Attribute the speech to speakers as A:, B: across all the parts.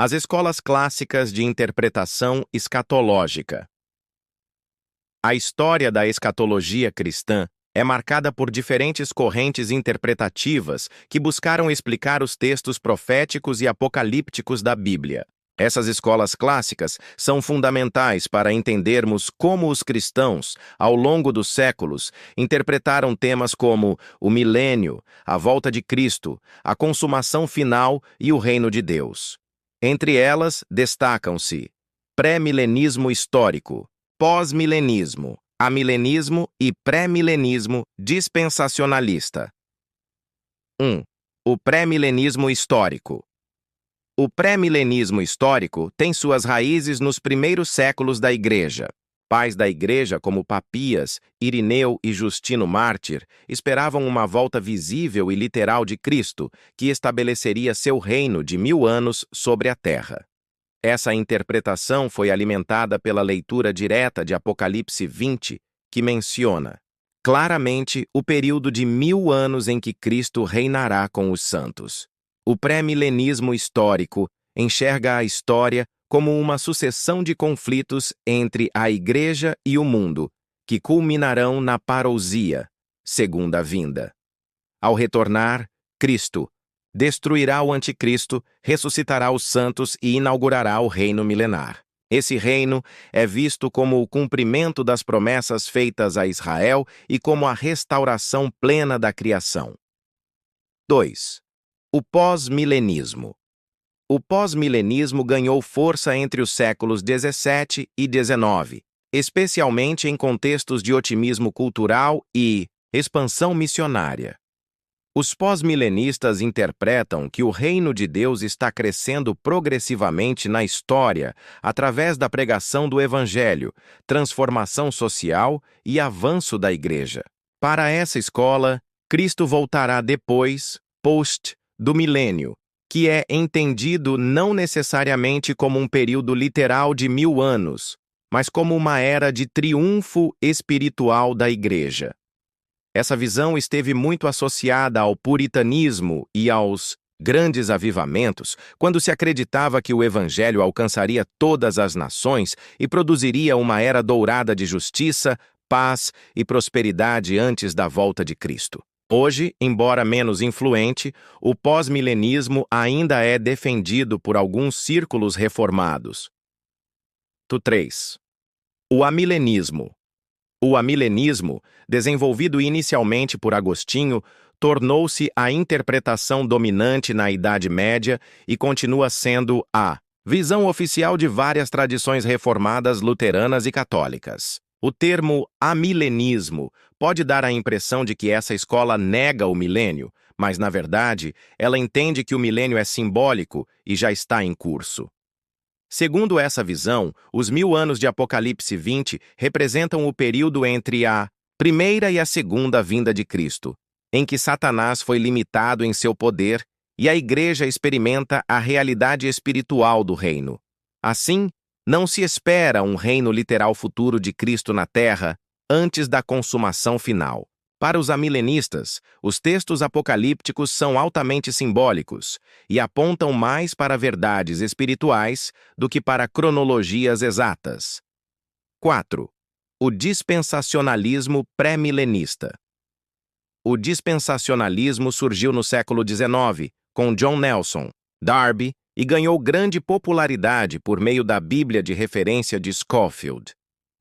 A: As escolas clássicas de interpretação escatológica. A história da escatologia cristã é marcada por diferentes correntes interpretativas que buscaram explicar os textos proféticos e apocalípticos da Bíblia. Essas escolas clássicas são fundamentais para entendermos como os cristãos, ao longo dos séculos, interpretaram temas como o milênio, a volta de Cristo, a consumação final e o reino de Deus. Entre elas, destacam-se pré-milenismo histórico, pós-milenismo, amilenismo e pré-milenismo dispensacionalista. 1. O pré-milenismo histórico. O pré-milenismo histórico tem suas raízes nos primeiros séculos da Igreja. Pais da Igreja como Papias, Irineu e Justino Mártir esperavam uma volta visível e literal de Cristo, que estabeleceria seu reino de 1000 anos sobre a terra. Essa interpretação foi alimentada pela leitura direta de Apocalipse 20, que menciona claramente o período de 1000 anos em que Cristo reinará com os santos. O pré-milenismo histórico enxerga a história como uma sucessão de conflitos entre a Igreja e o mundo, que culminarão na parousia, segunda vinda. Ao retornar, Cristo destruirá o anticristo, ressuscitará os santos e inaugurará o reino milenar. Esse reino é visto como o cumprimento das promessas feitas a Israel e como a restauração plena da criação. 2. O pós-milenismo. O pós-milenismo ganhou força entre os séculos 17 e 19, especialmente em contextos de otimismo cultural e expansão missionária. Os pós-milenistas interpretam que o reino de Deus está crescendo progressivamente na história através da pregação do Evangelho, transformação social e avanço da Igreja. Para essa escola, Cristo voltará depois, do milênio, que é entendido não necessariamente como um período literal de 1000 anos, mas como uma era de triunfo espiritual da Igreja. Essa visão esteve muito associada ao puritanismo e aos grandes avivamentos, quando se acreditava que o Evangelho alcançaria todas as nações e produziria uma era dourada de justiça, paz e prosperidade antes da volta de Cristo. Hoje, embora menos influente, o pós-milenismo ainda é defendido por alguns círculos reformados. 3. O amilenismo. O amilenismo, desenvolvido inicialmente por Agostinho, tornou-se a interpretação dominante na Idade Média e continua sendo a visão oficial de várias tradições reformadas luteranas e católicas. O termo amilenismo pode dar a impressão de que essa escola nega o milênio, mas, na verdade, ela entende que o milênio é simbólico e já está em curso. Segundo essa visão, os 1000 anos de Apocalipse 20 representam o período entre a primeira e a segunda vinda de Cristo, em que Satanás foi limitado em seu poder e a Igreja experimenta a realidade espiritual do reino. Assim, não se espera um reino literal futuro de Cristo na Terra antes da consumação final. Para os amilenistas, os textos apocalípticos são altamente simbólicos e apontam mais para verdades espirituais do que para cronologias exatas. 4. O dispensacionalismo pré-milenista. O dispensacionalismo surgiu no século XIX, com John Nelson, Darby, e ganhou grande popularidade por meio da Bíblia de referência de Scofield.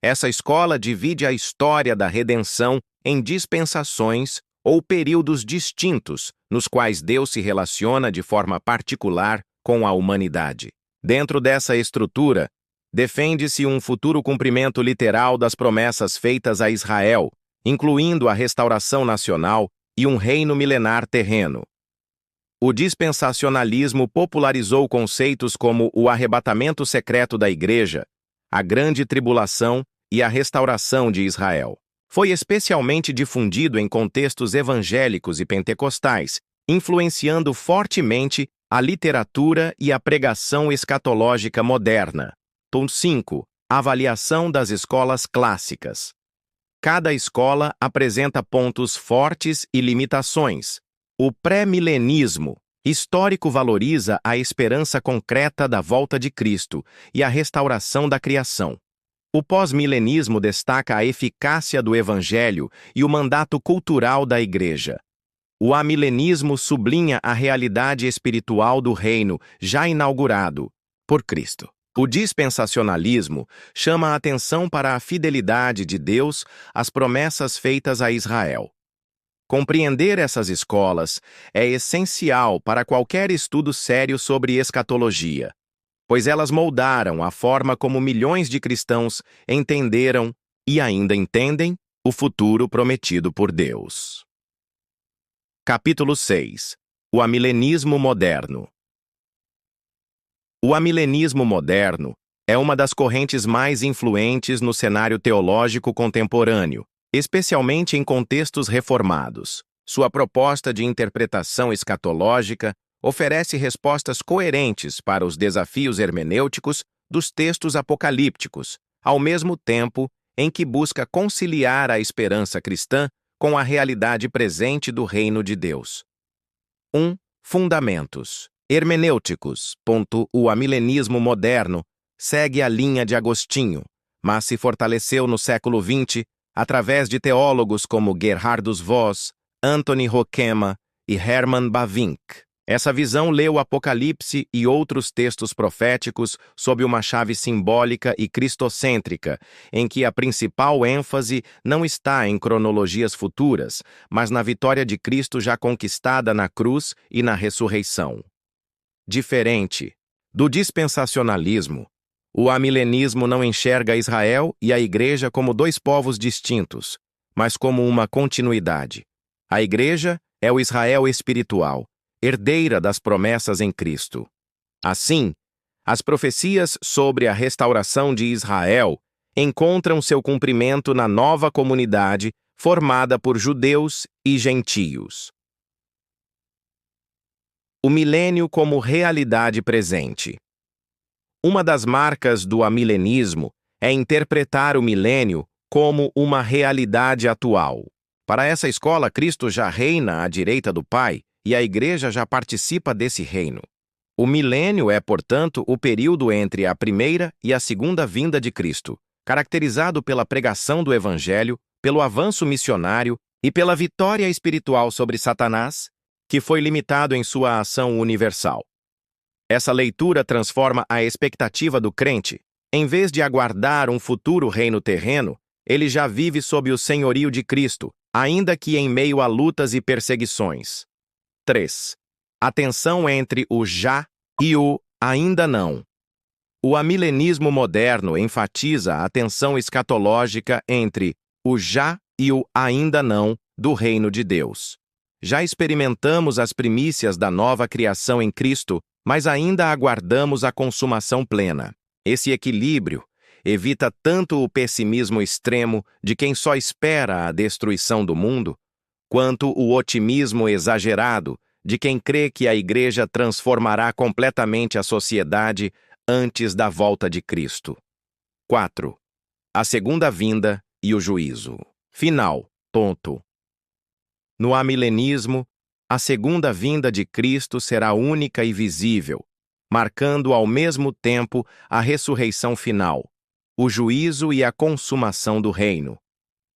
A: Essa escola divide a história da redenção em dispensações ou períodos distintos, nos quais Deus se relaciona de forma particular com a humanidade. Dentro dessa estrutura, defende-se um futuro cumprimento literal das promessas feitas a Israel, incluindo a restauração nacional e um reino milenar terreno. O dispensacionalismo popularizou conceitos como o arrebatamento secreto da Igreja, a grande tribulação e a restauração de Israel. Foi especialmente difundido em contextos evangélicos e pentecostais, influenciando fortemente a literatura e a pregação escatológica moderna. 5. Avaliação das escolas clássicas. Cada escola apresenta pontos fortes e limitações. O pré-milenismo Histórico valoriza a esperança concreta da volta de Cristo e a restauração da criação. O pós-milenismo destaca a eficácia do Evangelho e o mandato cultural da Igreja. O amilenismo sublinha a realidade espiritual do reino já inaugurado por Cristo. O dispensacionalismo chama a atenção para a fidelidade de Deus às promessas feitas a Israel. Compreender essas escolas é essencial para qualquer estudo sério sobre escatologia, pois elas moldaram a forma como milhões de cristãos entenderam e ainda entendem o futuro prometido por Deus. Capítulo 6. O amilenismo moderno. O amilenismo moderno é uma das correntes mais influentes no cenário teológico contemporâneo, especialmente em contextos reformados. Sua proposta de interpretação escatológica oferece respostas coerentes para os desafios hermenêuticos dos textos apocalípticos, ao mesmo tempo em que busca conciliar a esperança cristã com a realidade presente do reino de Deus. 1. Fundamentos hermenêuticos. O amilenismo moderno segue a linha de Agostinho, mas se fortaleceu no século XX através de teólogos como Gerhardus Voss, Anthony Hoekema e Hermann Bavinck. Essa visão lê o Apocalipse e outros textos proféticos sob uma chave simbólica e cristocêntrica, em que a principal ênfase não está em cronologias futuras, mas na vitória de Cristo já conquistada na cruz e na ressurreição. Diferente do dispensacionalismo, o amilenismo não enxerga Israel e a Igreja como dois povos distintos, mas como uma continuidade. A Igreja é o Israel espiritual, herdeira das promessas em Cristo. Assim, as profecias sobre a restauração de Israel encontram seu cumprimento na nova comunidade formada por judeus e gentios. O milênio como realidade presente. Uma das marcas do amilenismo é interpretar o milênio como uma realidade atual. Para essa escola, Cristo já reina à direita do Pai e a Igreja já participa desse reino. O milênio é, portanto, o período entre a primeira e a segunda vinda de Cristo, caracterizado pela pregação do Evangelho, pelo avanço missionário e pela vitória espiritual sobre Satanás, que foi limitado em sua ação universal. Essa leitura transforma a expectativa do crente. Em vez de aguardar um futuro reino terreno, ele já vive sob o senhorio de Cristo, ainda que em meio a lutas e perseguições. 3. A tensão entre o já e o ainda não. O amilenismo moderno enfatiza a tensão escatológica entre o já e o ainda não do reino de Deus. Já experimentamos as primícias da nova criação em Cristo, mas ainda aguardamos a consumação plena. Esse equilíbrio evita tanto o pessimismo extremo de quem só espera a destruição do mundo, quanto o otimismo exagerado de quem crê que a Igreja transformará completamente a sociedade antes da volta de Cristo. 4. A segunda vinda e o juízo final. No amilenismo, a segunda vinda de Cristo será única e visível, marcando ao mesmo tempo a ressurreição final, o juízo e a consumação do reino.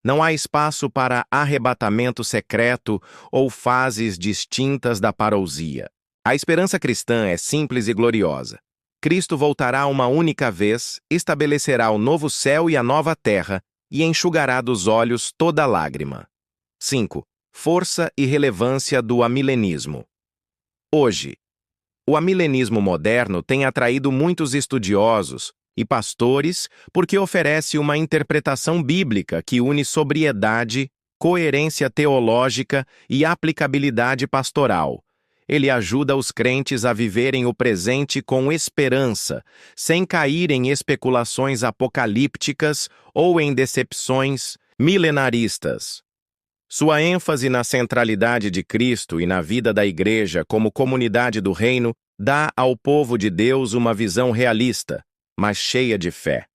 A: Não há espaço para arrebatamento secreto ou fases distintas da parousia. A esperança cristã é simples e gloriosa. Cristo voltará uma única vez, estabelecerá o novo céu e a nova terra e enxugará dos olhos toda lágrima. 5. Força e relevância do amilenismo. Hoje, o amilenismo moderno tem atraído muitos estudiosos e pastores porque oferece uma interpretação bíblica que une sobriedade, coerência teológica e aplicabilidade pastoral. Ele ajuda os crentes a viverem o presente com esperança, sem cair em especulações apocalípticas ou em decepções milenaristas. Sua ênfase na centralidade de Cristo e na vida da Igreja como comunidade do reino dá ao povo de Deus uma visão realista, mas cheia de fé.